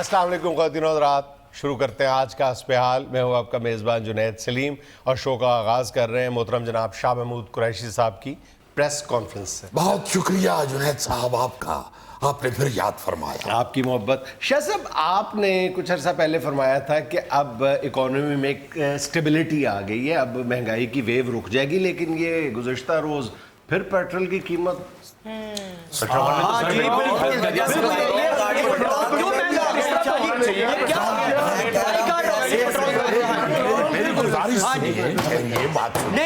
अस्सलाम वालेकुम ख़वातीन और हज़रात, शुरू करते हैं आज का हस्ब हाल। मैं हूँ आपका मेज़बान जुनैद सलीम और शो का आगाज़ कर रहे हैं मोहतरम जनाब शाह महमूद कुरैशी साहब की प्रेस कॉन्फ्रेंस से। बहुत शुक्रिया जुनैद साहब आपका, आपने फिर याद फरमाया। आपकी मोहब्बत। शाह साहब, आपने कुछ अर्सा पहले फरमाया था कि अब इकोनॉमी में एक स्टेबिलिटी आ गई है, अब महंगाई की वेव रुक जाएगी, लेकिन ये गुज़श्ता रोज़ फिर पेट्रोल की कीमत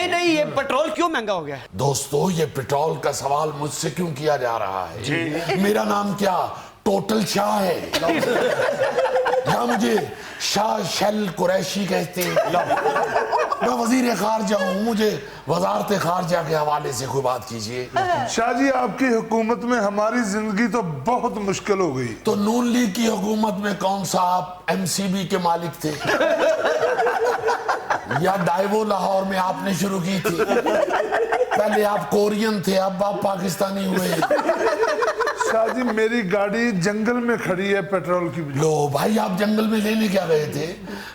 नहीं ये पेट्रोल क्यों महंगा हो गया? दोस्तों, ये पेट्रोल का सवाल मुझसे क्यों किया जा रहा है? मेरा नाम क्या टोटल शाह है या मुझे शाह शेल कुरैशी कहते हैं? मैं वजीर खारजा हूँ, मुझे वजारत खारजा के हवाले से कोई बात कीजिए। शाह जी, आपकी हुकूमत में हमारी जिंदगी तो बहुत मुश्किल हो गई। तो नून लीग की हुकूमत में कौन सा आप एमसीबी के मालिक थे या डाइवो लाहौर में आपने शुरू की थी? पहले आप कोरियन थे, अब आप पाकिस्तानी हुए। शाह जी, मेरी गाड़ी जंगल में खड़ी है पेट्रोल की। लो भाई, आप जंगल में लेने क्या गए थे?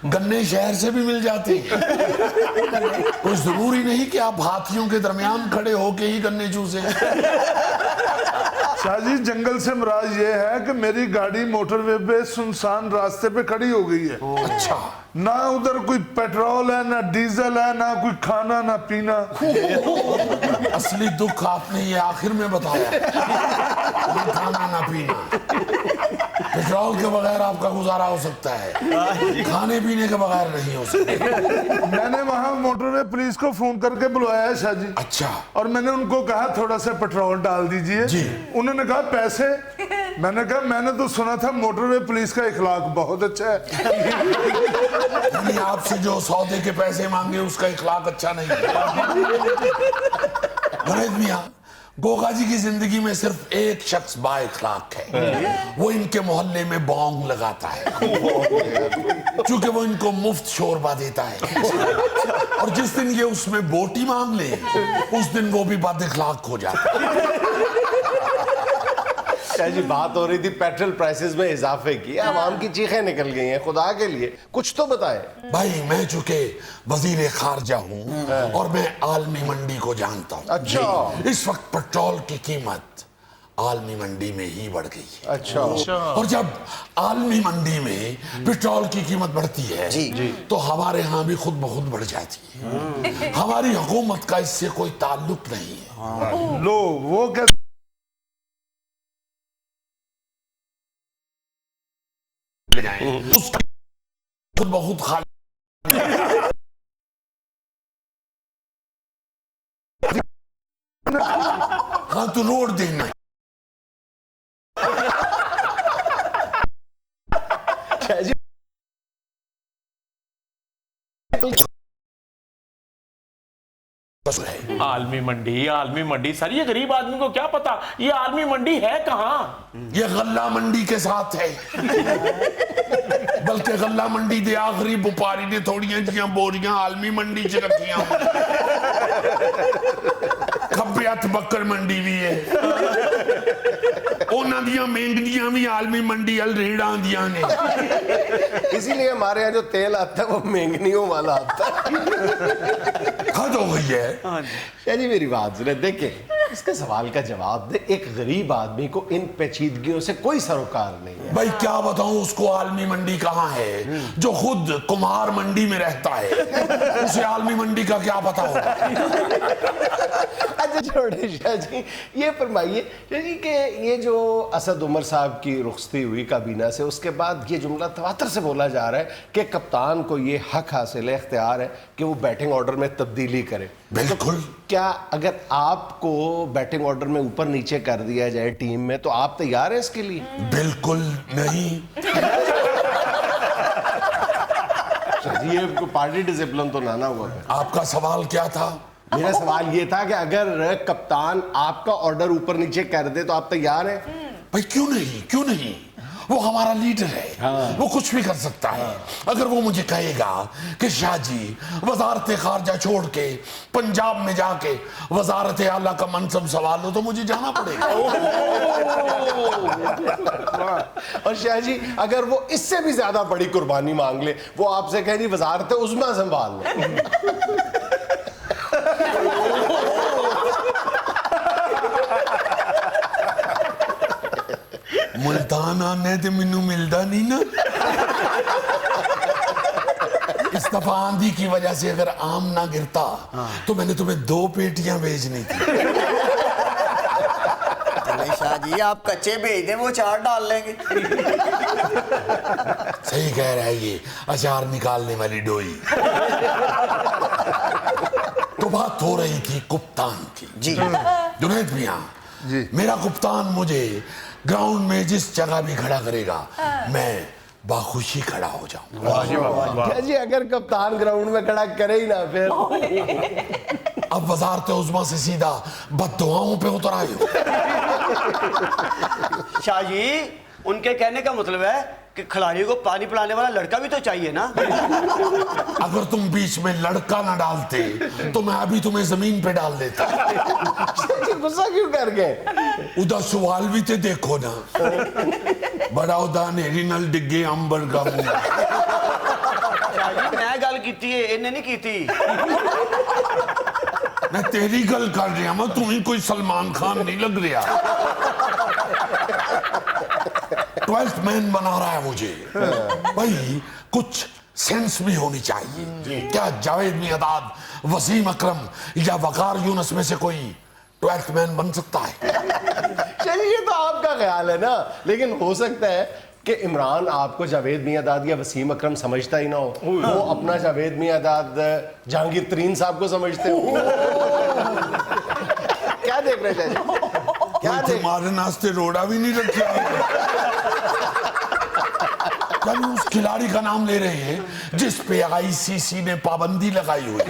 गन्ने शहर से भी मिल जाते। कोई जरूरी नहीं कि आप हाथियों के दरमियान खड़े होके ही गन्ने चूसे। शाह जी, जंगल से मुराद ये है कि मेरी गाड़ी मोटरवे पे सुनसान रास्ते पे खड़ी हो गई है। अच्छा, ना उधर कोई पेट्रोल है, ना डीजल है, ना कोई खाना ना पीना। असली दुख आपने ये आखिर में बताया, ना खाना ना पीना। पेट्रोल के बगैर आपका गुजारा हो सकता है, खाने पीने के बगैर नहीं हो सकता। मैंने वहाँ मोटरवे पुलिस को फोन करके बुलवाया है शाह जी। अच्छा, और मैंने उनको कहा थोड़ा सा पेट्रोल डाल दीजिए जी। उन्होंने कहा पैसे। मैंने कहा मैंने तो सुना था मोटरवे पुलिस का इखलाक बहुत अच्छा है। यानी आपसे जो सौदे के पैसे मांगे उसका इखलाक अच्छा नहीं है। मियां, गोगा जी की जिंदगी में सिर्फ एक शख्स बाइखलाक है, वो इनके मोहल्ले में बोंग लगाता है क्योंकि वो इनको मुफ्त शोरबा देता है। और जिस दिन ये उसमें बोटी मांग ले, उस दिन वो भी बदइखलाक हो जाता है। शाह जी, बात हो रही थी पेट्रोल प्राइसेस में इजाफे की, आवाम की चीखें निकल गई हैं। खुदा के लिए कुछ तो बताएं। भाई, मैं चूंकि वजीर खारजा हूँ और मैं आलमी मंडी को जानता हूँ। अच्छा। इस वक्त पेट्रोल की कीमत आलमी मंडी में ही बढ़ गई है। अच्छा। और जब आलमी मंडी में पेट्रोल की कीमत बढ़ती है तो हमारे यहाँ भी खुद ब खुद बढ़ जाती है। हमारी हुकूमत का इससे कोई ताल्लुक नहीं है। लो, वो कैसे? उसका खुद ब खुद खाली हाँ तो रोड देना। आलमी मंडी सर, ये गरीब आदमी को क्या पता ये आलमी मंडी है कहाँ? ये गल्ला मंडी के साथ है। बल्कि गल्ला मंडी दे आखिरी व्यापारी ने थोड़ियां जियां बोरियां आलमी मंडी च रखियां। खब्बे हथ बक्कर मंडी भी है, उन्हां दियां मेंगनियां भी आलमी मंडी अल रेड़ा दियां ने। इसीलिए हमारे यहाँ जो तेल आता है वो मेंगनियों वाला आता है। हद हो गई है। शाह जी, मेरी बात सुने, देखें इसके सवाल का जवाब दे। एक गरीब आदमी को इन पेचीदगियों से कोई सरोकार नहीं है। भाई क्या बताऊं उसको आलमी मंडी कहाँ है? जो खुद कुम्हार मंडी में रहता है उसे आलमी मंडी का क्या पता होगा? अच्छा छोड़े शाह जी, ये फरमाइए शाह जी कि ये जो असद उमर साहब की रुखसती हुई काबीना से, उसके बाद ये जुमला तवातर से बोला जा रहा है कि कप्तान को ये हक हासिल है, इख्तियार है कि वो बैटिंग ऑर्डर में तब्दीली करे। बिल्कुल। क्या अगर आपको बैटिंग ऑर्डर में ऊपर नीचे कर दिया जाए टीम में, तो आप तैयार हैं इसके लिए? बिल्कुल नहीं। ये पार्टी डिसिप्लिन तो ना हुआ। आपका सवाल क्या था? मेरा सवाल ये था कि अगर कप्तान आपका ऑर्डर ऊपर नीचे कर दे तो आप तैयार हैं? भाई क्यों नहीं, क्यों नहीं? وہ ہمارا لیڈر ہے, وہ کچھ بھی کر سکتا ہے. اگر وہ مجھے کہے گا کہ شاہ جی وزارت خارجہ چھوڑ کے پنجاب میں جا کے وزارت اعلیٰ کا منصب سوال ہو تو مجھے جانا پڑے گا. اور شاہ جی اگر وہ اس سے بھی زیادہ بڑی قربانی مانگ لے, وہ آپ سے کہہ رہی وزارت عظمیٰ سنبھال لے. ملتان آنے تے منو ملدا نہیں نا. اس دفعہ آندھی کی وجہ سے اگر آم نہ گرتا تو میں نے تمہیں 2 پیٹیاں بھیجنی تھی. شاہ جی آپ کچے بھیج دیں, وہ 4 ڈال لیں گے. صحیح کہہ رہا ہے یہ اچار نکالنے والی ڈوئی. تو بات ہو رہی تھی کپتان کی. جی جنید میاں, میرا کپتان مجھے گراؤنڈ میں جس جگہ بھی کھڑا کرے گا میں باخوشی کھڑا ہو جاؤں. شاہ جی اگر کپتان گراؤنڈ میں کھڑا کرے ہی نہ پھر. اب وزارت عظمیٰ سے سیدھا بد دعاؤں پہ اتر آئے ہو. شاہ جی ان کے کہنے کا مطلب ہے کہ کھلاڑی کو پانی پلانے والا لڑکا بھی تو چاہیے نا. اگر تم بیچ میں لڑکا نہ ڈالتے تو میں ابھی تمہیں زمین پہ ڈال دیتا. غصہ کیوں کر گئے؟ ادا سوال بھی تے دیکھو نا, بڑا ادا نیری نل ڈگے امبر کا منہ. شاہ جی میں گل کیتی ہے, انہیں نہیں کیتی. میں تیری گل کر رہا ہوں, تمہیں کوئی سلمان خان نہیں لگ رہا. 12th مین بنا رہا ہے مجھے. بھائی کچھ سینس بھی ہونی چاہیے. کیا جاوید میرداد, وسیم اکرم یا وقار یونس میں سے کوئی 12th مین بن سکتا ہے؟ چلیے یہ تو آپ کا خیال ہے نا, لیکن ہو سکتا ہے کہ عمران آپ کو جاوید میرداد یا وسیم اکرم سمجھتا ہی نہ ہو, وہ اپنا جاوید میرداد جہانگیر ترین صاحب کو سمجھتے ہو. کیا دیکھ رہے تھے؟ کیا تمہارے ناستے روڑا بھی نہیں رکھا. کل اس کھلاڑی کا نام لے رہے ہیں جس پہ ICC نے پابندی لگائی ہوئی.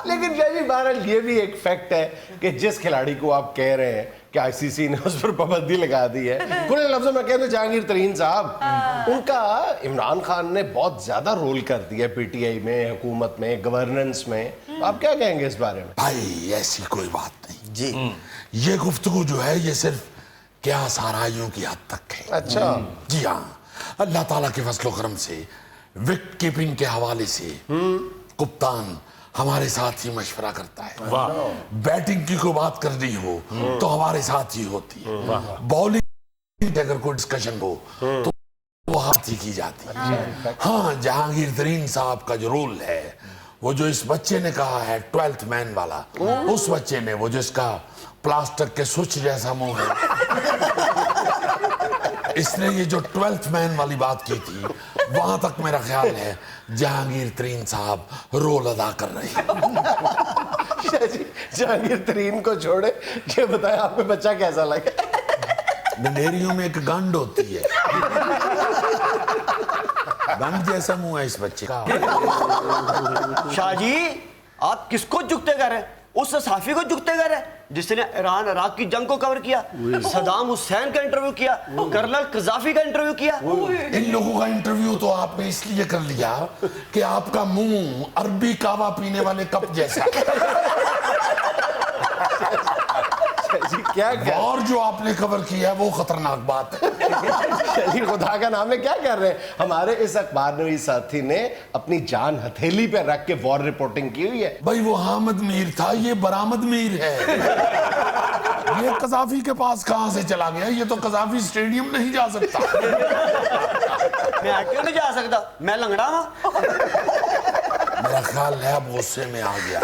لیکن شاہ جی بہرحال یہ بھی ایک فیکٹ ہے کہ جس کھلاڑی کو آپ کہہ رہے ہیں کہ ICC نے اس پر پابندی لگا دی ہے, کھلے لفظوں میں کہہ دو جہانگیر ترین صاحب, ان کا عمران خان نے بہت زیادہ رول کر دیا PTI میں, حکومت میں, گورننس میں. آپ کیا کہیں گے اس بارے میں؟ بھائی ایسی کوئی بات نہیں جی یہ گفتگو جو ہے یہ صرف کیا سارائیوں کی حد تک ہے. اچھا جی ہاں, اللہ تعالیٰ کے فضل و کرم سے وکٹ کیپنگ کے حوالے سے کپتان ہمارے ساتھ ہی مشورہ کرتا ہے. بیٹنگ کی کوئی بات کرنی ہو تو ہمارے ساتھ ہی ہوتی ہے. بالنگ اگر کوئی ڈسکشن ہو تو وہ ہاتھ ہی کی جاتی ہے. ہاں جہانگیر ترین صاحب کا جو رول ہے, وہ جو اس بچے نے کہا ہے 12th مین والا, اس بچے نے, وہ جس کا پلاسٹک کے سوچ جیسا منہ ہے, اس نے یہ جو 12th مین والی بات کی تھی, وہاں تک میرا خیال ہے جہانگیر ترین صاحب رول ادا کر رہے ہیں. شاہ جی جہانگیر ترین کو چھوڑے, یہ بتائیں آپ کو بچہ کیسا لگا؟ ڈنیریوں میں ایک گنڈ ہوتی ہے, گنڈ جیسا منہ ہے اس بچے کا. شاہ جی آپ کس کو جھکتے کر رہے ہیں؟ اس صحافی کو جھکتے کر رہے ہیں جس نے ایران عراق کی جنگ کو کور کیا, صدام حسین کا انٹرویو کیا, کرنل قذافی کا انٹرویو کیا. ان لوگوں کا انٹرویو تو آپ نے اس لیے کر لیا کہ آپ کا منہ عربی کعوہ پینے والے کپ جیسا ہے. کیا اور جو آپ نے کور کیا ہے وہ خطرناک بات ہے. خدا کا نام ہے, کیا کر رہے ہیں؟ ہمارے اس اخبار نویس ساتھی نے اپنی جان ہتھیلی پہ رکھ کے وار رپورٹنگ کی ہوئی ہے. بھائی وہ حامد میر تھا, یہ برآمد میر ہے. یہ قذافی کے پاس کہاں سے چلا گیا؟ یہ تو قذافی اسٹیڈیم نہیں جا سکتا. میں کیوں نہیں جا سکتا, میں لنگڑا ہوں. میرا خیال ہے اب غصے میں آ گیا.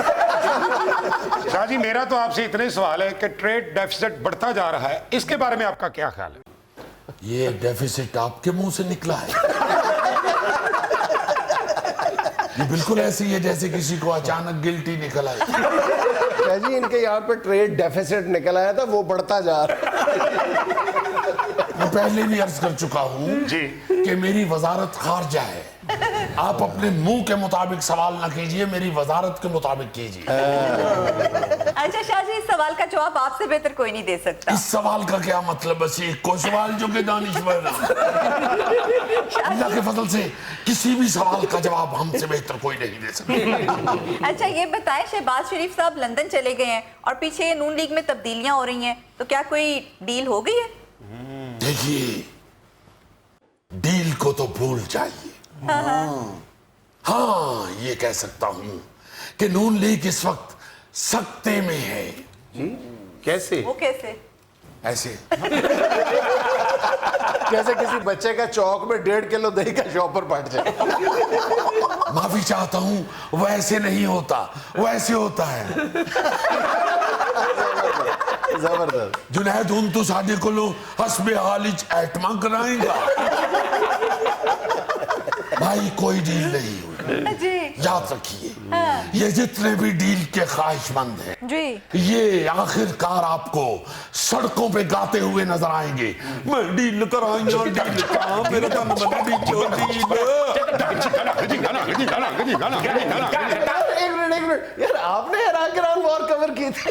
شاہ جی میرا تو آپ سے اتنے سوال ہے کہ ٹریڈ ڈیفیسٹ بڑھتا جا رہا ہے, اس کے بارے میں آپ کا کیا خیال ہے؟ یہ ڈیفیسٹ آپ کے منہ سے نکلا ہے. یہ بالکل ایسی ہے جیسے کسی کو اچانک گلٹی نکل آئے. شاہ جی ان کے یہاں پہ ٹریڈ ڈیفیسٹ نکل آیا تھا, وہ بڑھتا جا رہا ہے. میں پہلے بھی عرض کر چکا ہوں کہ میری وزارت خارجہ ہے. آپ اپنے منہ کے مطابق سوال نہ کیجئے, میری وزارت کے مطابق کیجئے. اچھا شاہ جی सवाल का जवाब आपसे बेहतर कोई नहीं दे सकता। इस सवाल का क्या मतलब? बस एक को सवाल जो कि दानिश्वर अल्लाह के फजल से किसी भी सवाल का जवाब हमसे बेहतर कोई नहीं दे सकता। अच्छा ये बताएं, शहबाज शरीफ साहब लंदन चले गए हैं और पीछे नून लीग में तब्दीलियां हो रही हैं, तो क्या कोई डील हो गई है? देखिए, डील को तो भूल जाइए। हाँ, ये कह सकता हूं कि नून लीग इस वक्त सख्ते में है। कैसे? वो कैसे? ऐसे जैसे किसी बच्चे का चौक में 1.5 किलो दही का शॉपर पट जाए। माफी चाहता हूं, वैसे नहीं होता, वैसे होता है। जबरदस्त। जुनैद हूं तो साडे कोलो हस्बे हालिज ऐटमा कराएगा। भाई कोई डील नहीं हुई। जी याद रखिए, ये जितने भी डील के ख्वाहिशमंद हैं, जी ये आखिरकार आपको सड़कों पे गाते हुए नजर आएंगे। मैं डील कराऊंगा, डील का मेरा दम बना एक मिनट यार, आपने इराक ईरान वॉर कवर की थी।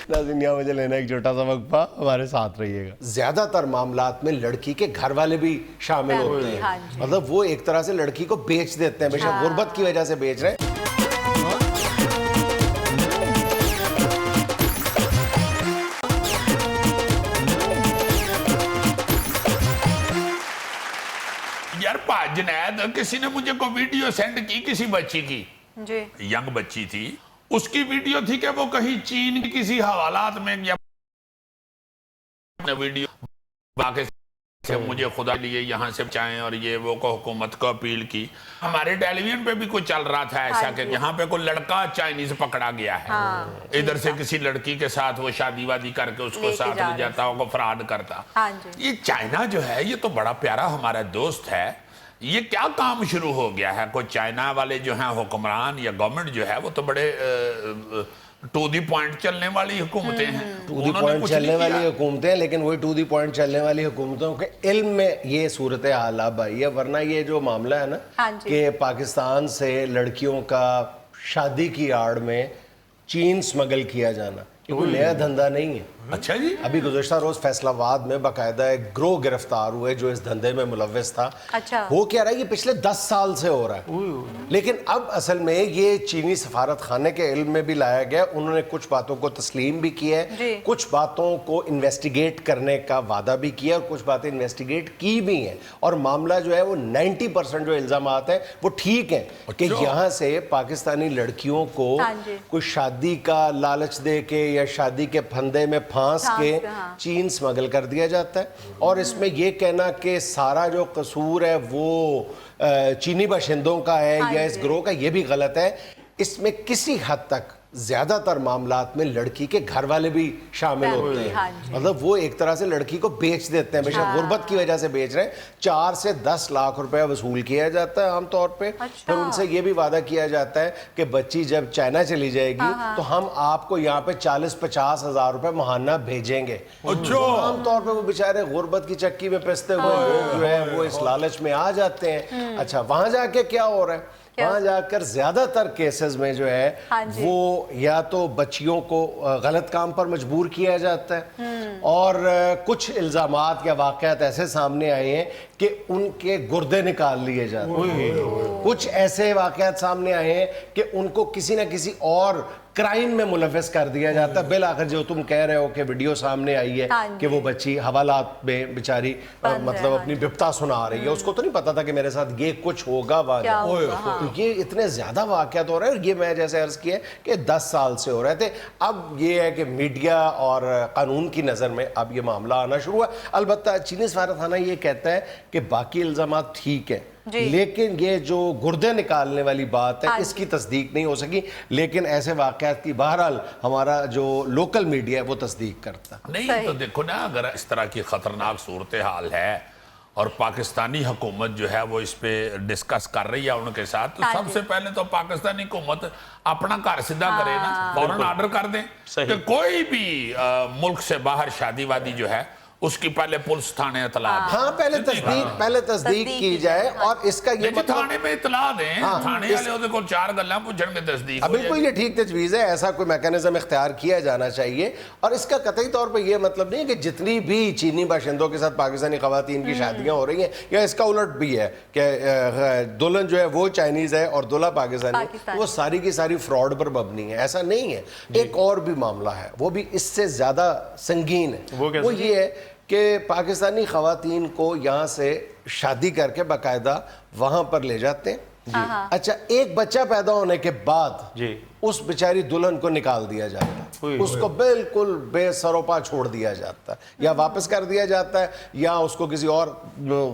नाज़रीन, यहाँ मुझे लेना एक छोटा सा वक्फा, हमारे साथ रहिएगा। ज्यादातर मामलात में लड़की के घर वाले भी शामिल होते हैं। हाँ जी। मतलब वो एक तरह से लड़की को बेच देते हैं, बेशक गुर्बत की वजह से बेच रहे हैं। यार जुनैद, किसी ने मुझे को वीडियो सेंड की किसी बच्ची की, जी यंग बच्ची थी, उसकी वीडियो थी कि वो कहीं चीन की किसी हवालात में या वीडियो बाकी से मुझे खुदा लिए यहाँ से बचाएं और ये वो को हुकूमत को अपील की। हमारे टेलीविजन पे भी कुछ चल रहा था ऐसा कि यहाँ पे कोई लड़का चाइनीज पकड़ा गया है, इधर से किसी लड़की के साथ वो शादी वादी करके उसको साथ ले जाता, वो फ्रॉड करता। ये चाइना जो है ये तो बड़ा प्यारा हमारा दोस्त है, ये क्या काम शुरू हो गया है? कोई चाइना वाले जो हैं हुक्मरान या गवर्नमेंट जो है वो तो बड़े टू दी पॉइंट चलने वाली हुकूमतें हैं। टू दी पॉइंट चलने वाली हुकूमतें हैं, लेकिन वही टू दी पॉइंट चलने वाली हुकूमतों के इल्म में ये सूरत हाल अब आई है। वरना ये जो मामला है ना कि पाकिस्तान से लड़कियों का शादी की आड़ में चीन स्मगल किया जाना, ये कोई नया धंधा नहीं है। अच्छा जी, अभी गुज़श्ता रोज फैसलाबाद में बाकायदा एक ग्रोह गिरफ्तार हुए जो इस धंधे में मुलव्विस था। अच्छा। हो क्या रहा है, ये पिछले 10 साल से हो रहा है, लेकिन अब असल में ये चीनी सफारत खाने के इल्म में भी लाया गया। उन्होंने कुछ बातों को तस्लीम भी किया है, कुछ बातों को इन्वेस्टिगेट करने का वादा भी किया और कुछ बातें इन्वेस्टिगेट की भी हैं। और मामला जो है वो 90% जो इल्जामात हैं वो ठीक हैं कि यहाँ से पाकिस्तानी लड़कियों को कोई शादी का लालच दे के या शादी के फंदे में फांस के चीन स्मगल कर दिया जाता है। और इसमें यह कहना कि सारा जो कसूर है वो चीनी बाशिंदों का है या इस ग्रोह का, यह भी गलत है। इसमें किसी हद तक ज्यादातर मामलात में लड़की के घर वाले भी शामिल होते हैं। मतलब वो एक तरह से लड़की को बेच देते हैं, बेशक गुर्बत की वजह से बेच रहे हैं। 4 से 10 लाख रुपया वसूल किया जाता है आमतौर पे। फिर उनसे ये भी वादा किया जाता है कि बच्ची जब चाइना चली जाएगी तो हम आपको यहाँ पे 40-50 हज़ार रुपए महाना भेजेंगे। आमतौर पे वो बेचारे गुर्बत की चक्की में पिसते हुए लोग जो है वो इस लालच में आ जाते हैं। अच्छा, वहां जाके क्या हो रहा है? वहाँ जाकर ज्यादातर केसेस में जो है वो या तो बच्चियों को गलत काम पर मजबूर किया जाता है, और कुछ इल्जामात या वाक़यात ऐसे सामने आए हैं कि उनके गुर्दे निकाल लिए जाते हैं। कुछ ऐसे वाक़यात सामने आए हैं कि उनको किसी न किसी और क्राइम में मुलव्विस कर दिया जाता है। बिल आखिर जो तुम कह रहे हो कि वीडियो सामने आई है कि वो बच्ची हवालात में बेचारी मतलब अपनी बिपता सुना रही है, उसको तो नहीं पता था कि मेरे साथ ये कुछ होगा वहाँ। तो ये इतने ज्यादा वाक़यात हो रहे हैं। ये मैं जैसे अर्ज किया कि 10 साल से हो रहे थे। अब ये है कि मीडिया और कानून की नज़र में अब ये मामला आना शुरू हुआ। अलबत्ता चीनी सफारतखाना ये कहता है कि बाकी इल्ज़ामात ठीक है, लेकिन ये जो गुर्दे निकालने वाली बात है इसकी तस्दीक नहीं हो सकी। लेकिन ऐसे वाक़यात की बहरहाल हमारा जो लोकल मीडिया है वो तस्दीक करता नहीं। तो देखो ना, अगर इस तरह की खतरनाक सूरत हाल है और पाकिस्तानी हुकूमत जो है वो इस पे डिस्कस कर रही है उनके साथ, तो सबसे पहले तो पाकिस्तानी हुकूमत अपना घर सीधा करे ना, फौरन आर्डर कर दे कि कोई भी मुल्क से बाहर शादी वादी जो है उसकी पहले पुलिस थाने इतला दें। हाँ, पहले तस्दीक की जाए और इसका ये नहीं, थाने में इतला दें, थाने वाले ਉਹਦੇ ਕੋਲ 4 ਗੱਲਾਂ ਪੁੱਛਣਗੇ तस्दीक हो बिल्कुल ये ठीक तजवीज़ है, ऐसा कोई मैकेनिज्म इख्तियार किया जाना चाहिए। और इसका कतई तौर पर यह मतलब नहीं है कि जितनी भी चीनी बाशिंदों के साथ पाकिस्तानी ख़वातीन की शादियाँ हो रही हैं, या इसका उलट भी है कि दुल्हन जो है वो चाइनीज़ है और दूल्हा पाकिस्तानी, वो सारी की सारी फ्रॉड पर मबनी है। ऐसा नहीं है। एक और भी मामला है, वो भी इससे ज़्यादा संगीन है। वो ये है कि पाकिस्तानी ख़वातीन को यहाँ से शादी करके बाकायदा वहाँ पर ले जाते हैं। अच्छा, एक बच्चा पैदा होने के बाद उस बेचारी दुल्हन को निकाल दिया जाता है, उसको बिल्कुल बेसरोपा छोड़ दिया जाता है, या वापस कर दिया जाता है, या उसको किसी और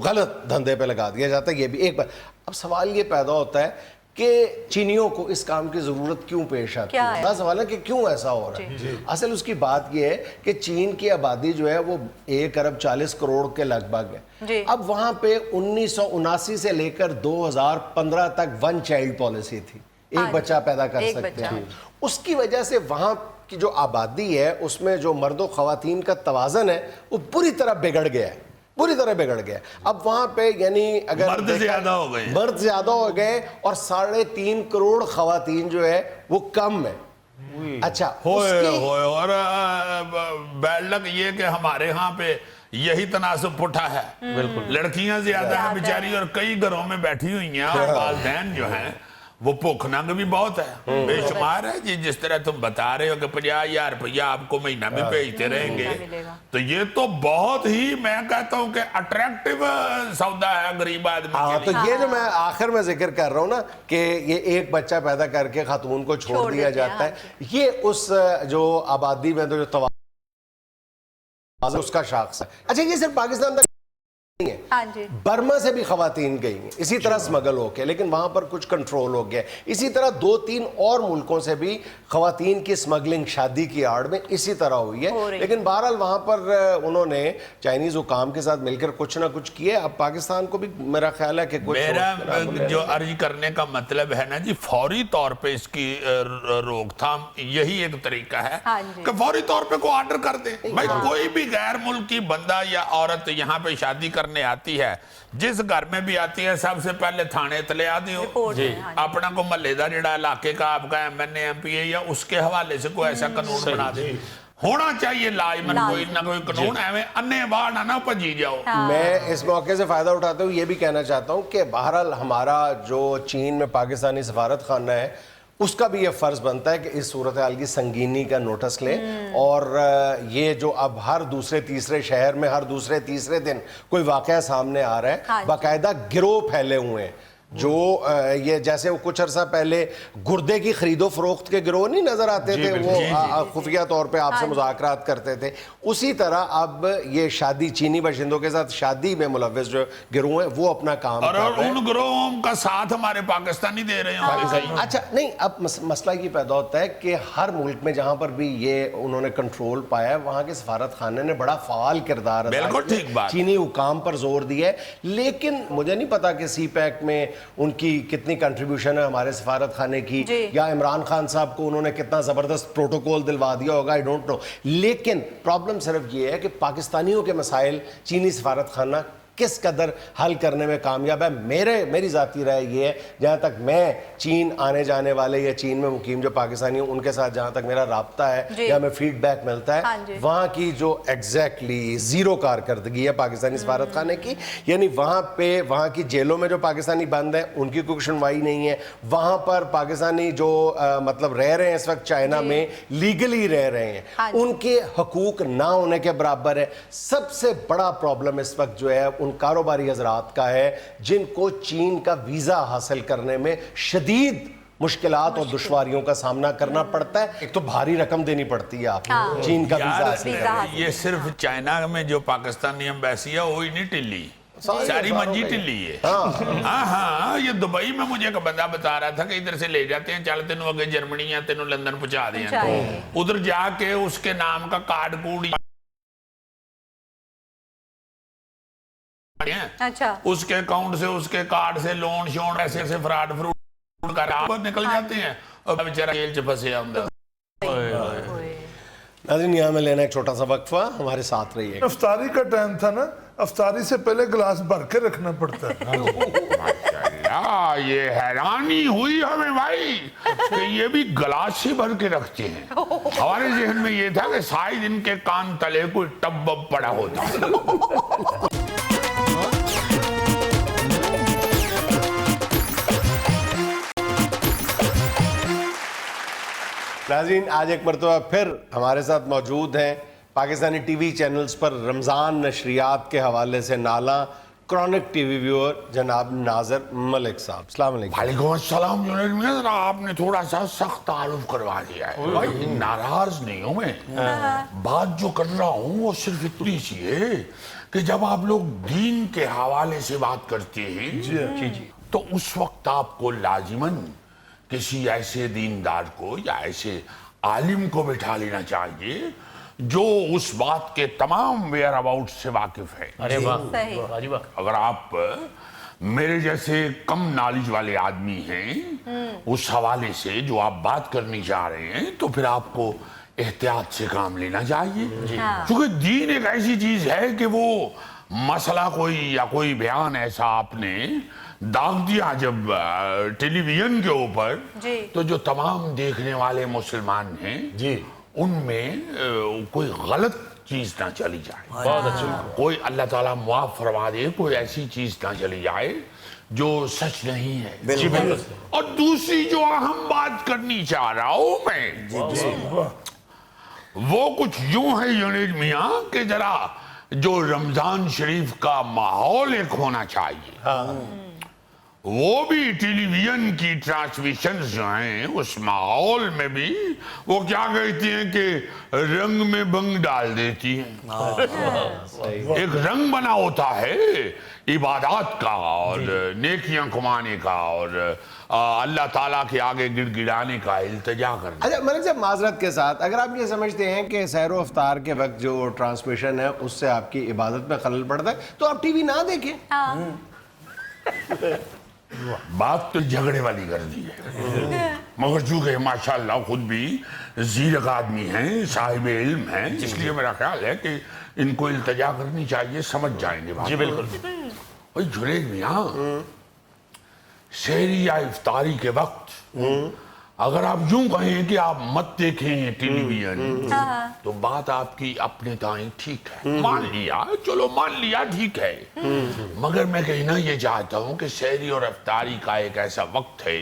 गलत धंधे पे लगा दिया जाता है। ये भी एक बार। अब सवाल ये पैदा होता है कि चीनियों को इस काम की ज़रूरत क्यों पेश आती है? बड़ा सवाल है कि क्यों ऐसा हो रहा है। असल उसकी बात ये है कि चीन की आबादी जो है वो 1 अरब 40 करोड़ के लगभग है। अब वहाँ पे 1979 से लेकर 2015 तक 1 चाइल्ड पॉलिसी थी, एक बच्चा पैदा कर सकते हैं। उसकी वजह से वहाँ की जो आबादी है उसमें जो मर्द व ख़वातीन का तवाज़न है वो पूरी तरह बिगड़ गया है, पूरी तरह बिगड़ गया। अब वहां पे यानी अगर मर्द ज्यादा हो गए, मर्द ज्यादा हो गए और 3.5 करोड़ ख़वातीन जो है वो कम है। अच्छा, और बैड लक ये कि हमारे यहाँ पे यही तनासब पुठा है, बिल्कुल लड़कियां ज्यादा हैं बेचारी, और कई घरों में बैठी हुई हैं, और वालिदैन जो हैं वो भूख नंग भी बहुत है, बेशुमार है जी। जिस तरह तुम बता रहे हो कि 50,000 रुपया आपको महीना में भेजते रहेंगे, तो ये तो बहुत ही, मैं कहता हूँ कि अट्रैक्टिव सौदा है गरीब आदमी के लिए। तो ये जो मैं आखिर में जिक्र कर रहा हूँ ना कि ये एक बच्चा पैदा करके खातून को छोड़ दिया जाता है, ये उस जो आबादी में जो तवाज़ुन उसका शाख्स है। अच्छा, ये सिर्फ पाकिस्तान तक है, बर्मा से भी ख़वातीन गई हैं इसी तरह स्मगल होके, लेकिन वहाँ पर कुछ कंट्रोल हो गया। इसी तरह 2-3 और मुल्कों से भी ख़वातीन की स्मगलिंग शादी की आड़ में इसी तरह हुई है। लेकिन बहरहाल वहाँ पर उन्होंने चाइनीज़ हुकाम के साथ मिलकर कुछ ना कुछ किए। अब पाकिस्तान को भी मेरा ख्याल है कि कुछ, मेरा जो अर्ज करने का मतलब है ना जी, फौरी तौर पर इसकी रोकथाम यही एक तरीका है कि फौरी तौर पर को ऑर्डर कर दे। भाई कोई भी गैर मुल्की बंदा या औरत यहाँ पे शादी आती है, जिस घर में भी आती है, सबसे पहले थाने तले आती हो अपना को महल्लेदार जिहड़ा इलाके का आपका एमएनए एमपीए या उसके हवाले से कोई ऐसा कानून बना दे। होना चाहिए लाजमन कोई ना कोई कानून, एवं अन्य बाढ़ ना भजी जाओ। मैं इस मौके से फायदा उठाते हुए ये भी कहना चाहता हूँ कि बहरहाल हमारा जो चीन में पाकिस्तानी सफारत खाना है उसका भी ये फ़र्ज़ बनता है कि इस सूरत हाल की संगीनी का नोटिस लें। और ये जो अब हर दूसरे तीसरे शहर में हर दूसरे तीसरे दिन कोई वाक़या सामने आ रहा है, बाकायदा गिरोह फैले हुए हैं, जो ये जैसे वो कुछ अरसा पहले गुर्दे की खरीदो फरोख्त के गिरोह नहीं नजर आते थे, वो खुफिया तौर पे आपसे मुज़ाकरात करते थे, उसी तरह अब ये शादी चीनी बाशिंदों के साथ शादी में मुलव्वस जो गिरोह है वो अपना काम और उन गिरोहों का साथ हमारे पाकिस्तानी दे रहे हैं। अच्छा, नहीं, अब मसला ये पैदा होता है कि हर मुल्क में जहाँ पर भी ये उन्होंने कंट्रोल पाया है वहाँ के सफारत खाने ने बड़ा फ़ाल किरदार अदा किया, चीनी हुकाम पर जोर दिया है। लेकिन मुझे नहीं पता कि सी पैक में उनकी कितनी कंट्रीब्यूशन है हमारे सफारत खाने की, या इमरान खान साहब को उन्होंने कितना ज़बरदस्त प्रोटोकॉल दिलवा दिया होगा, आई डोंट नो। लेकिन प्रॉब्लम सिर्फ ये है कि पाकिस्तानियों के मसाइल चीनी सफारत खाना किस कदर हल करने में कामयाब है। मेरी ज़ाती राय ये है, जहाँ तक मैं चीन आने जाने वाले या चीन में मुकीम जो पाकिस्तानी उनके साथ जहाँ तक मेरा राब्ता है या हमें फीडबैक मिलता है, वहाँ की जो एग्जैक्टली ज़ीरो कारकर्दगी है पाकिस्तानी सफारत खाने की, यानी वहाँ पे वहाँ की जेलों में जो पाकिस्तानी बंद हैं उनकी कोई सुनवाई नहीं है। वहाँ पर पाकिस्तानी जो मतलब रह रहे हैं इस वक्त चाइना में, लीगली रह रहे हैं, उनके हकूक ना होने के बराबर है। सबसे बड़ा प्रॉब्लम इस वक्त जो है कारोबारी हजरात का है, जिनको चीन का वीज़ा हासिल करने में शदीद मुश्किलात और दुश्वारियों का सामना करना पड़ता है। एक तो भारी रकम देनी पड़ती है आपको चीन का वीज़ा हासिल करने। ये सिर्फ चाइना में जो पाकिस्तानी एम्बेसी है वही नहीं टिल्ली, सारी मंजी टिल्ली है। हाँ, ये दुबई में मुझे एक बंदा बता रहा था कि इधर से ले जाते हैं, चल तेनों आगे जर्मनी या तेनों लंदन पहुंचा दें, उधर जाके उसके नाम का कार्ड कूड, अच्छा, उसके अकाउंट से उसके कार्ड से लोन शोन ऐसे ऐसे फ्रॉड कर निकल जाते हैं और बेचारा जेल च फंसे होता। नाज़रीन यहाँ में लेना एक छोटा सा वक्फा, हमारे साथ रहिए। अफ्तारी का टाइम था ना, अफ्तारी से पहले गिलास भर के रखना पड़ता है। माशाल्लाह, ये हैरानी हुई हमें भाई कि ये भी गिलास ही भर के रखते हैं। हमारे जहन में ये था कि शायद इनके कान तले कोई टब वब पड़ा होता है। नाज़रीन आज एक मरतबा फिर हमारे साथ मौजूद हैं पाकिस्तानी टीवी चैनल्स पर रमज़ान नशरियात के हवाले से नाला क्रॉनिक टीवी व्यूअर जनाब नाज़र मलिक साहब। अस्सलाम वालेकुम। वालेकुम अस्सलाम। जुनैद मियां, जरा आपने थोड़ा सा सख्त तारुफ करवा दिया है। भाई नाराज नहीं हूं मैं, बात जो कर रहा हूँ वो सिर्फ इतनी सी है कि जब आप लोग दीन के हवाले से बात करते हैं तो उस वक्त आपको लाजिमन किसी ऐसे दीनदार को या ऐसे आलिम को बिठा लेना चाहिए जो उस बात के तमाम वेयर अबाउट से वाकिफ है। अरे वाह, सही। अगर आप मेरे जैसे कम नॉलेज वाले आदमी हैं उस हवाले से जो आप बात करनी चाह रहे हैं तो फिर आपको एहतियात से काम लेना चाहिए, क्योंकि दीन एक ऐसी चीज है कि वो मसला कोई या कोई बयान ऐसा आपने दाग दिया जब टेलीविजन के ऊपर, तो जो तमाम देखने वाले मुसलमान हैं जी उनमें कोई गलत चीज ना चली जाए। बहुत अच्छा। कोई अल्लाह ताला मुआफ फरमा दे, कोई ऐसी चीज ना चली जाए जो सच नहीं है। बिल्कुल। और दूसरी जो अहम बात करनी चाह रहा हूं मैं, वो कुछ यूं है जुनैद मियां कि जरा जो रमजान शरीफ का माहौल एक होना चाहिए, वो भी टेलीविजन की ट्रांसमिशन जो हैं उस माहौल में भी वो क्या कहती हैं कि रंग में बंग डाल देती हैं। एक रंग बना होता है इबादत का और नेकियां कमाने का और अल्लाह ताला के आगे गिड़गिड़ाने का, इल्तिजा करने। अच्छा मलिक साहब, माजरत के साथ अगर आप ये समझते हैं कि सैर व अफ्तार के वक्त जो ट्रांसमिशन है उससे आपकी इबादत में खलल पड़ता है तो आप टीवी ना देखें। बात तो झगड़े वाली कर दी है, मगर चूंकि माशाल्लाह खुद भी जीरक आदमी हैं, साहिब इल्म हैं, इसलिए मेरा ख्याल है कि इनको इल्तिजा करनी चाहिए, समझ जाएंगे बात। जी बिल्कुल। भाई जुनैद मियां, सहरी या इफ्तारी के वक्त अगर आप यूं कहें कि आप मत देखें टेलीविजन तो बात आपकी अपने ताई ठीक है, मान लिया, चलो मान लिया, ठीक है, मगर मैं कहना ये चाहता हूं कि सहरी और इफ्तारी का एक ऐसा वक्त है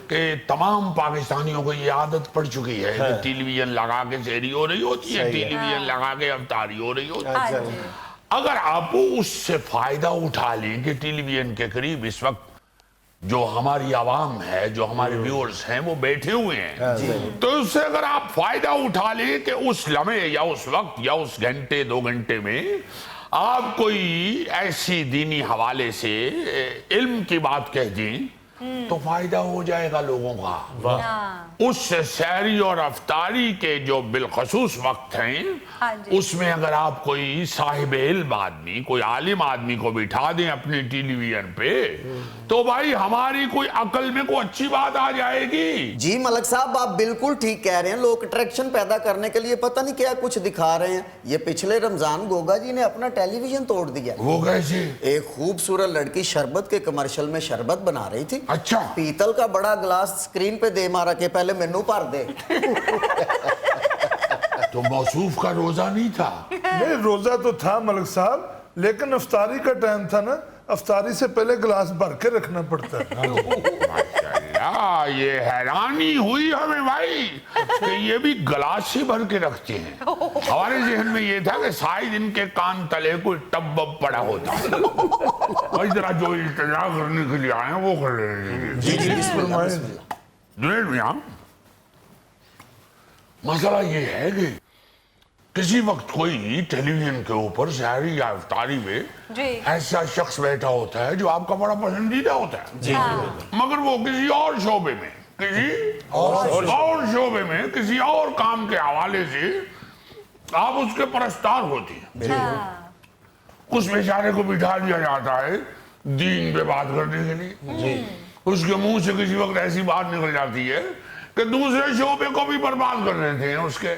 कि तमाम पाकिस्तानियों को ये आदत पड़ चुकी है कि टेलीविजन लगा के सहरी हो रही होती है, टेलीविजन लगा के इफ्तारी हो रही होती है। अगर आप उससे फायदा उठा लें कि टेलीविजन के करीब इस वक्त जो हमारी आवाम है, जो हमारे व्यूअर्स हैं वो बैठे हुए हैं, तो उससे अगर आप फायदा उठा लें कि उस लम्हे या उस वक्त या उस घंटे 2 घंटे में आप कोई ऐसी दीनी हवाले से इल्म की बात कह दें तो फायदा हो जाएगा लोगों का। उस सहरी और अफ्तारी के जो बिलखसूस वक्त हैं उसमें अगर आप कोई साहिब इल्म आदमी, कोई आलिम आदमी को बिठा दें अपने टेलीविजन पे तो भाई हमारी कोई अकल में कोई अच्छी बात आ जाएगी। जी मलिक साहब, आप बिल्कुल ठीक कह रहे हैं। लोग अट्रैक्शन पैदा करने के लिए पता नहीं क्या कुछ दिखा रहे हैं। ये पिछले रमजान गोगा जी ने अपना टेलीविजन तोड़ दिया। वो कैसे? एक खूबसूरत लड़की शरबत के कमर्शियल में शरबत बना रही थी। अच्छा, पीतल का बड़ा गिलास स्क्रीन पे दे मारा के पहले मेनू भर दे। तो मौसूफ का रोजा नहीं था? नहीं, रोजा तो था मलिक साहब, लेकिन अफ्तारी का टाइम था ना, अफ्तारी से पहले गिलास भर के रखना पड़ता है। माशाल्लाह, ये हैरानी हुई हमें भाई कि ये भी गिलास ही भर के रखते हैं। हमारे जहन में ये था कि शायद इनके कान तले कोई टब वब पड़ा होता है। और जरा जो इल्तिजा करने के लिए आए हैं वो कर रहे हैं। जुनैद मियां, मसला ये है कि किसी वक्त कोई टेलीविजन के ऊपर सहरी या इफ्तारी में ऐसा शख्स बैठा होता है जो आपका बड़ा पसंदीदा होता है, मगर वो किसी और शोबे में, किसी और शोबे में, किसी और काम के हवाले से आप उसके परस्तार होती हैं। उस बेचारे को बिठा दिया जाता है दीन पे बात करने के लिए, उसके मुंह से किसी वक्त ऐसी बात निकल जाती है कि दूसरे शोबे को भी बर्बाद कर देते हैं उसके।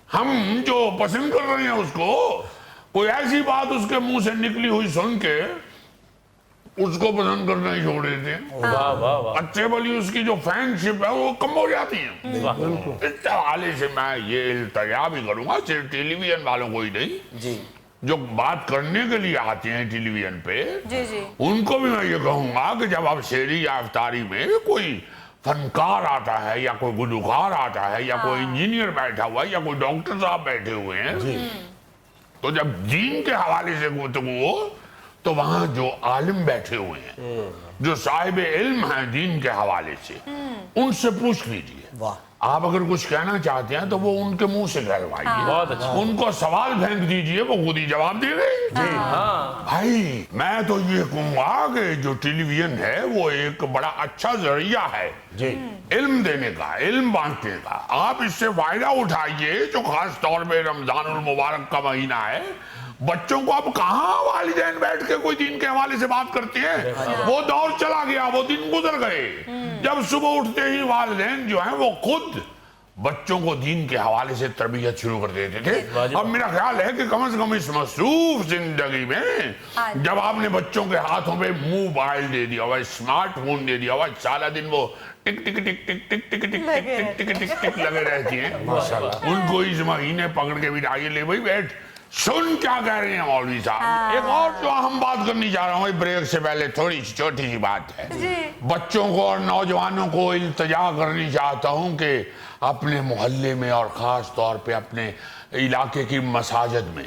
ہم جو پسند کر رہے ہیں اس کو، کوئی ایسی بات اس کے منہ سے نکلی ہوئی سن کے اس کو پسند کرنا ہی چھوڑ دیتے ہیں. اچھے بلی اس کی جو فین شپ ہے وہ کم ہو جاتی ہیں. اس حوالے سے میں یہ التجا بھی کروں گا صرف ٹیلی ویژن والوں کو ہی نہیں، جی جو بات کرنے کے لیے آتے ہیں ٹیلی ویژن پہ، جی جی ان کو بھی میں یہ کہوں گا کہ جب آپ شعری یا افطاری میں کوئی فنکار آتا ہے یا کوئی گلوکار آتا ہے یا کوئی انجینئر بیٹھا ہوا ہے یا کوئی ڈاکٹر صاحب بیٹھے ہوئے ہیں، تو جب دین کے حوالے سے گفتگو ہو تو وہاں جو عالم بیٹھے ہوئے ہیں، جو صاحب علم ہیں دین کے حوالے سے، ان سے پوچھ لیجئے. آپ اگر کچھ کہنا چاہتے ہیں تو وہ ان کے منہ سے کہلوائیے، ان کو سوال پھینک دیجئے، وہ خود ہی جواب دے گئے. بھائی میں تو یہ کہوں گا کہ جو ٹیلی ویژن ہے وہ ایک بڑا اچھا ذریعہ ہے علم دینے کا، علم بانٹنے کا. آپ اس سے فائدہ اٹھائیے، جو خاص طور پہ رمضان المبارک کا مہینہ ہے. بچوں کو اب کہاں والدین بیٹھ کے کوئی دین کے حوالے سے بات کرتے ہیں؟ وہ دور چلا گیا، وہ دن گزر گئے جب صبح اٹھتے ہی والدین جو ہیں وہ خود بچوں کو دین کے حوالے سے تربیت شروع کر دیتے تھے. اب میرا خیال ہے کہ کم از کم اس مصروف زندگی میں جب آپ نے بچوں کے ہاتھوں پہ موبائل دے دیا ہوا، اسمارٹ فون دے دیا ہوا، سارا دن وہ ٹک ٹک ٹک ٹک ٹک ٹک ٹک ٹک ٹک ٹک ٹک لگے رہتی ہیں، ان کو اس مہینے پکڑ کے بٹھائیے، لے بھائی بیٹھ سن کیا کہہ رہے ہیں مولوی صاحب. ایک اور جو اہم بات کرنی چاہ رہا ہوں بریک سے پہلے، تھوڑی سی چھوٹی سی بات ہے. بچوں کو اور نوجوانوں کو التجا کرنی چاہتا ہوں کہ اپنے محلے میں اور خاص طور پہ اپنے علاقے کی مساجد میں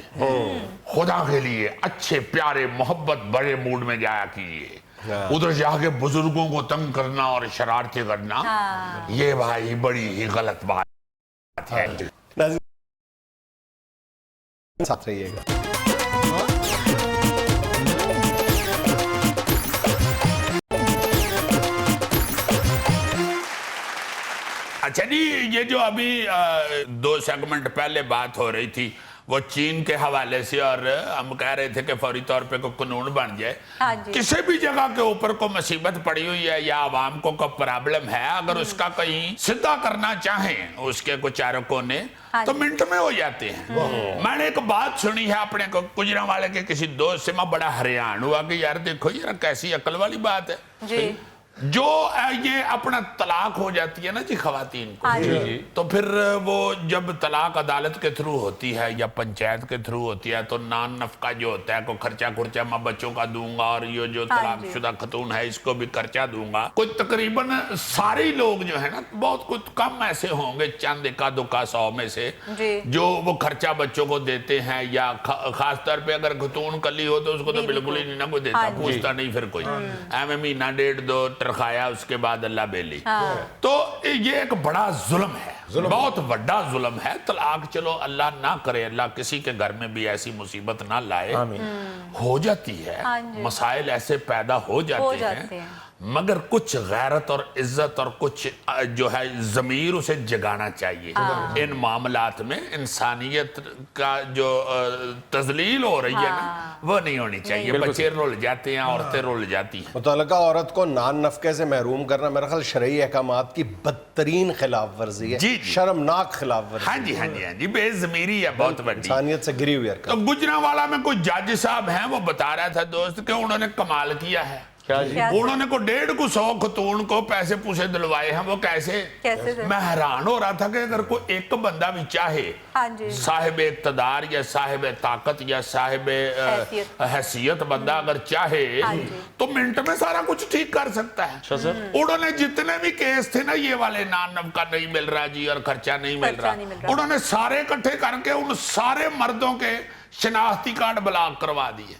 خدا کے لیے اچھے پیارے محبت بڑے موڈ میں جایا کیجیے. ادھر جا کے بزرگوں کو تنگ کرنا اور شرارتیں کرنا یہ بھائی بڑی ہی غلط بات ہے. ساتھ رہیے گا. اچھا جی، یہ جو ابھی 2 سیگمنٹ پہلے بات ہو رہی تھی وہ چین کے حوالے سے، اور ہم کہہ رہے تھے کہ فوری طور پہ کوئی قانون بن جائے. کسی بھی جگہ کے اوپر کوئی مصیبت پڑی ہوئی ہے یا عوام کو کوئی پرابلم ہے، اگر اس کا کہیں سدھا کرنا چاہیں اس کے کچھ چارکوں نے تو منٹ میں ہو جاتے ہیں. میں نے ایک بات سنی ہے اپنے گجرانوالے کے کسی دوست سے، میں بڑا حیران ہوا کہ یار دیکھو یار کیسی عقل والی بات ہے. جو یہ اپنا طلاق ہو جاتی ہے نا جی خواتین کو، تو پھر وہ جب طلاق عدالت کے تھرو ہوتی ہے یا پنچایت کے تھرو ہوتی ہے تو نان نفقہ جو ہوتا ہے کوئی خرچہ میں بچوں کا دوں گا، اور یہ جو طلاق شدہ خاتون ہے اس کو بھی خرچہ دوں گا. کوئی تقریباً سارے لوگ جو ہے نا، بہت کچھ کم ایسے ہوں گے چند اکا دکا 100 میں سے جو وہ خرچہ بچوں کو دیتے ہیں، یا خاص طور پہ اگر خاتون کلی ہو تو اس کو تو بالکل ہی نہیں کوئی دیتا، پوچھتا نہیں پھر کوئی. مہینہ 1.5 کھایا اس کے بعد اللہ بیلی. تو یہ ایک بڑا ظلم ہے، بہت بڑا ظلم ہے. طلاق چلو اللہ نہ کرے، اللہ کسی کے گھر میں بھی ایسی مصیبت نہ لائے، ہو جاتی ہے، مسائل ایسے پیدا ہو جاتے ہیں، مگر کچھ غیرت اور عزت اور کچھ جو ہے ضمیر اسے جگانا چاہیے. ان معاملات میں انسانیت کا جو تذلیل ہو رہی ہے نا وہ نہیں ہونی چاہیے. بچے رول جاتے ہیں، عورتیں رول جاتی ہیں. متعلقہ عورت کو نان نفقے سے محروم کرنا میرا خیال شرعی احکامات کی بدترین خلاف ورزی ہے، شرمناک خلاف ورزی. ہاں جی ہاں جی ہاں جی، بے ضمیری ہے بہت بڑی، انسانیت سے گری ہوئی حرکت. تو گجرانوالہ میں کوئی جج صاحب ہیں، وہ بتا رہا تھا دوست کہ انہوں نے کمال کیا ہے. انہوں نے کو 150 خاتون کو پیسے پوسے دلوائے ہیں. وہ کیسے؟ میں حیران ہو رہا تھا کہ اگر کوئی ایک بندہ بھی چاہے صاحب اقتدار یا صاحب طاقت یا صاحب حیثیت بندہ اگر چاہے تو منٹ میں سارا کچھ ٹھیک کر سکتا ہے. انہوں نے جتنے بھی کیس تھے نا یہ والے نان نفقہ نہیں مل رہا جی اور خرچہ نہیں مل رہا، انہوں نے سارے اکٹھے کر کے ان سارے مردوں کے شناختی کارڈ بلاک کروا دیے.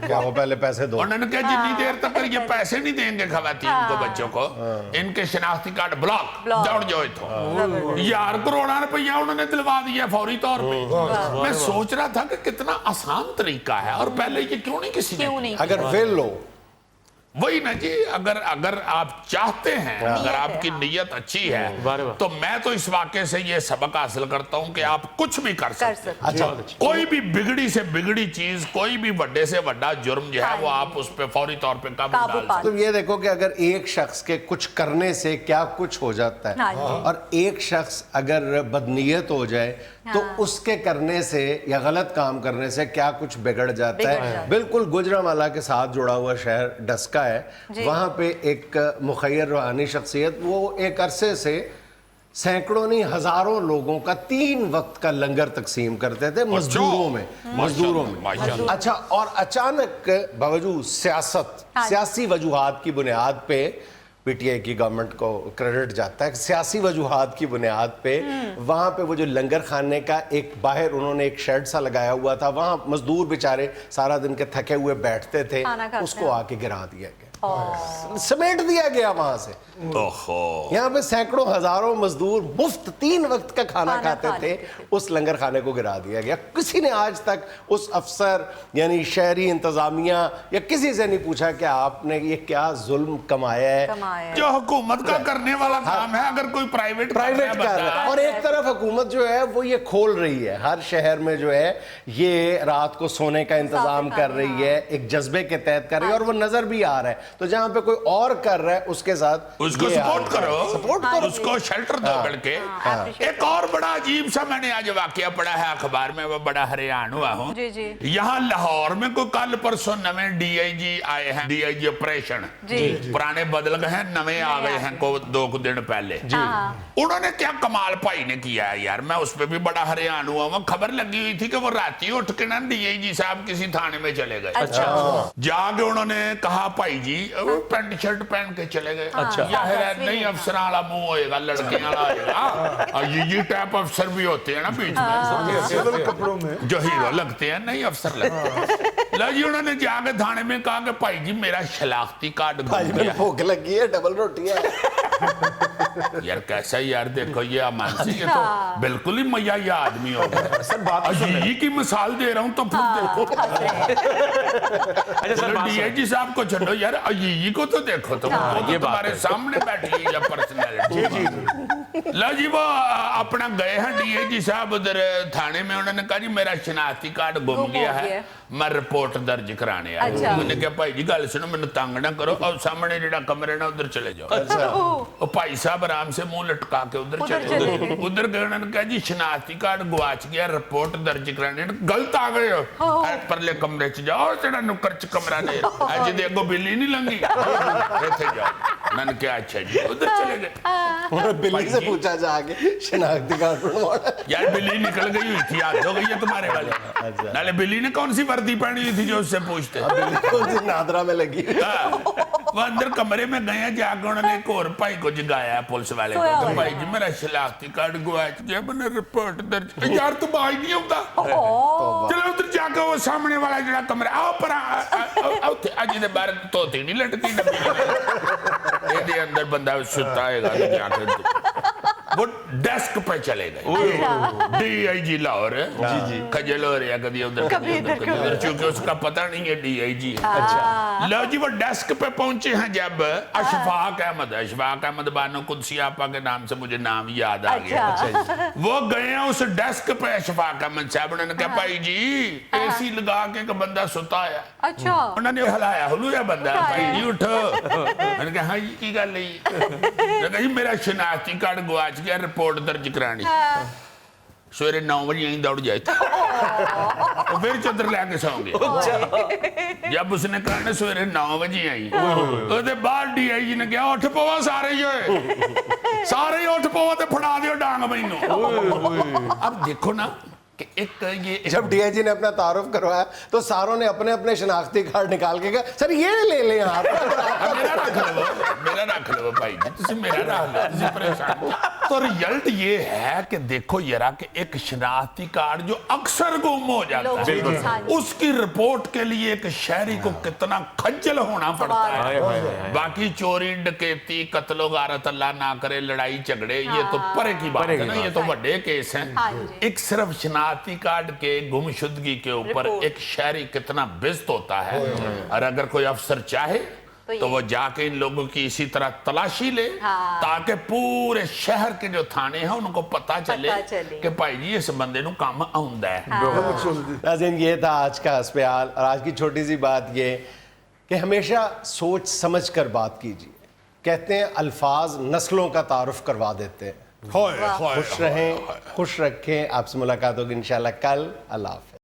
کیا وہ پہلے پیسے دو؟ انہوں نے کہا جتنی دیر تک یہ پیسے نہیں دیں گے خواتین کو بچوں کو، ان کے شناختی کارڈ بلاک، دوڑ جاؤ تو 1000 کروڑ روپیہ انہوں نے دلوا دیا فوری طور پہ. میں سوچ رہا تھا کہ کتنا آسان طریقہ ہے، اور پہلے یہ کیوں نہیں کسی نے. اگر ویل ہو वही ना जी, अगर आप चाहते हैं, अगर आपकी नीयत अच्छी है, तो मैं तो इस वाक़े से ये सबक हासिल करता हूँ कि आप कुछ भी कर सकते हैं। अच्छा, कोई भी बिगड़ी से बिगड़ी चीज, कोई भी बड़े से बड़ा जुर्म जो है वो आप उस पे फौरी तौर पे काबू डाल सकते हैं। तुम ये देखो कि अगर एक शख्स के कुछ करने से क्या कुछ हो जाता है, और एक शख्स अगर बदनीयत हो जाए तो उसके करने से या गलत काम करने से क्या कुछ बिगड़ जाता है। बिल्कुल गुजरांवाला के साथ जुड़ा हुआ शहर डस्का है, वहां पे एक मुखय्यर रूहानी शख्सियत, वो एक अरसे से सैकड़ों नहीं हजारों लोगों का 3 वक्त का लंगर तकसीम करते थे मजदूरों में। अच्छा, और अचानक बावजूद सियासी वजूहात की बुनियाद पे, पीटीआई की गवर्नमेंट को क्रेडिट जाता है, सियासी वजूहात की बुनियाद पे वहाँ पे वो जो लंगर खाने का एक बाहर उन्होंने एक शेड सा लगाया हुआ था, वहाँ मजदूर बेचारे सारा दिन के थके हुए बैठते थे, उसको आके गिरा दिया गया, समेट दिया गया वहां से। यहाँ पे सैकड़ों हजारों मजदूर मुफ्त 3 वक्त का खाना खाते थे, उस लंगर खाने को गिरा दिया गया। किसी ने आज तक उस अफसर यानी शहरी इंतजामिया या किसी से नहीं पूछा कि आपने ये क्या जुल्म कमाया है। जो हुकूमत का करने वाला काम है, अगर कोई प्राइवेट कर रहा है, और एक तरफ हुकूमत जो है वो ये खोल रही है, हर शहर में जो है ये रात को सोने का इंतजाम कर रही है, एक जज्बे के तहत कर रही है, और वो नजर भी आ रहा है। तो जहां पे कोई और कर रहा है उसके साथ उसको सपोर्ट करो, उसको शेल्टर दो करके। एक और बड़ा अजीब सा मैंने आज वाकया पढ़ा है अखबार में, वो बड़ा हैरान हुआ हूँ। यहाँ लाहौर में कोई कल परसों नवे डीआईजी आए हैं, डीआईजी ऑपरेशन, पुराने बदल गए हैं, नवे आ गए हैं को 2 दिन पहले। उन्होंने क्या कमाल भाई ने किया है यार, मैं उस पर भी बड़ा हैरान हुआ हूँ। खबर लगी हुई थी कि वो रात ही उठ के ना डीआईजी साहब किसी थाने में चले गए। जाके उन्होंने कहा भाई जी, पैंट शर्ट पहन के चले गए। नहीं अफसर वाला मुंह होएगा, लड़के वाला होएगा, ये टाइप अफसर भी होते हैं ना बीच में, कपड़ों में जो हीरो लगते हैं, नहीं अफसर लगते हैं। जी उन्होंने जाके थाने में कहा कि भाई जी मेरा शनाख्ती कार्ड गुम गया, भूख लगी है, डबल रोटी है। यार कैसा यार, देखो ये मानसी, ये तो बिल्कुल ही मैया ये आदमी हो गया। यही की मिसाल दे रहा हूँ, तो फिर देखो डीआईजी साहब को छोड़ो यार, यही को तो देखो, तुम ये तुम्हारे सामने बैठी है पर्सनैलिटी। लो जी वो अपना गए हैं डीआईजी साहब उधर थाने में, उन्होंने कहा जी मेरा शनाख्ती कार्ड गुम गया है, मैं रिपोर्ट दर्ज कराने आया। मैंने कहा भाई जी गल सुनो, मैंने तंग ना करो, और सामने जेड़ा कमरे ना उधर चले जाओ। और भाई साहब आराम से मुंह लटका के उधर चले, उधर गए, उन्होंने कहा जी शनाख्ती कार्ड गुआच गया, रिपोर्ट दर्ज कराने, गलत आ गए हो, परले कमरे च जाओ, जेड़ा नुक्कर च कमरा ने अज दे अगो बिल्ली नहीं लंगी, इत्थे जाओ। मैंने कहा अच्छा जी, उधर चले गए। बिल्ली से पूछा जाके शनाख्ती कार्ड बनवाना, यार बिल्ली निकल गई हुई थी, याद हो गई है तुम्हारे वाले। नाले बिल्ली ने कौन सी वर्दी पहनी हुई थी जो उससे पूछते, नादरा में लगी। वो अंदर कमरे में गए, जाकर उन्होंने एक और भाई को जगाया पुलिस वाले को, तो भाई जी मेरा शनाख्ती कार्ड गुआच गया, मैंने रिपोर्ट दर्ज। यार तुम आज नहीं होता, चलो उधर जाकर वो सामने वाला जरा कमरा आओ पर अज दे बाहर धोती नहीं लटकी, ये अंदर बंदा सुता है, वो डेस्क पे चले गए। डीआईजी लाहौर खजल हो रहा कभी उधर कभी उधर, क्योंकि उसका पता नहीं है डीआईजी है। लो जी वो डेस्क पे पहुंचे हैं जब अशफाक अहमद बानो कुदसी आपा के नाम से मुझे नाम याद आ गया। वो गए हैं उस डेस्क पे, अशफाक अहमद साहब, उन्होंने कहा भाई जी एसी लगा के एक बंदा सुता है। उन्होंने हिलाया हुलूया बंदा, भाई जी उठो। मैंने कहा हाँ जी की गल नहीं, मेरा शनाख्ती कार्ड गुआच गया, रिपोर्ट दर्ज करानी। सवेरे 9 बजे यहीं दौड़ जाए तो फिर चदर लैके सौ गया। जब उसने कहा ना सवेरे 9 बजे आई, उसके बाद डीआईजी ने कहा उठ पवा सारे ही उठ पवा तो फड़ा दियो डांग मैनू। अब देखो ना कि एक ये जब डीआईजी ने अपना तारुफ करवाया तो सारों ने अपने अपने शनाख्ती कार्ड निकाल के कहा सर ये ले ले आप। मेरा रख लो भाई जी, तुसी मेरा रख लो, परेशान। तो रिजल्ट ये है कि देखो यारा कि एक शनाख्ती कार्ड जो अक्सर गुम हो जाता है, उसकी रिपोर्ट के लिए एक शहरी को कितना खज्जल होना पड़ता है। बाकी चोरी डकैती कत्लो गारत अल्लाह ना करे, लड़ाई झगड़े, ये तो परे की बात है ना, ये तो बड़े केस हैं। एक सिर्फ शनाख्ती कार्ड के गुमशुदगी के ऊपर एक शहरी कितना बेइज्जत होता है। और अगर कोई अफसर चाहे تو وہ جا کے ان لوگوں کی اسی طرح تلاشی لے تاکہ پورے شہر کے جو تھانے ہیں ان کو پتا چلے کہ بھائی جی اس بندے نو کام آؤندا ہے. ناظرین یہ تھا آج کا اسپیال، اور آج کی چھوٹی سی بات یہ کہ ہمیشہ سوچ سمجھ کر بات کیجیے. کہتے ہیں الفاظ نسلوں کا تعارف کروا دیتے ہیں. خوش رہیں، خوش رکھیں. آپ سے ملاقات ہوگی انشاءاللہ کل. اللہ حافظ.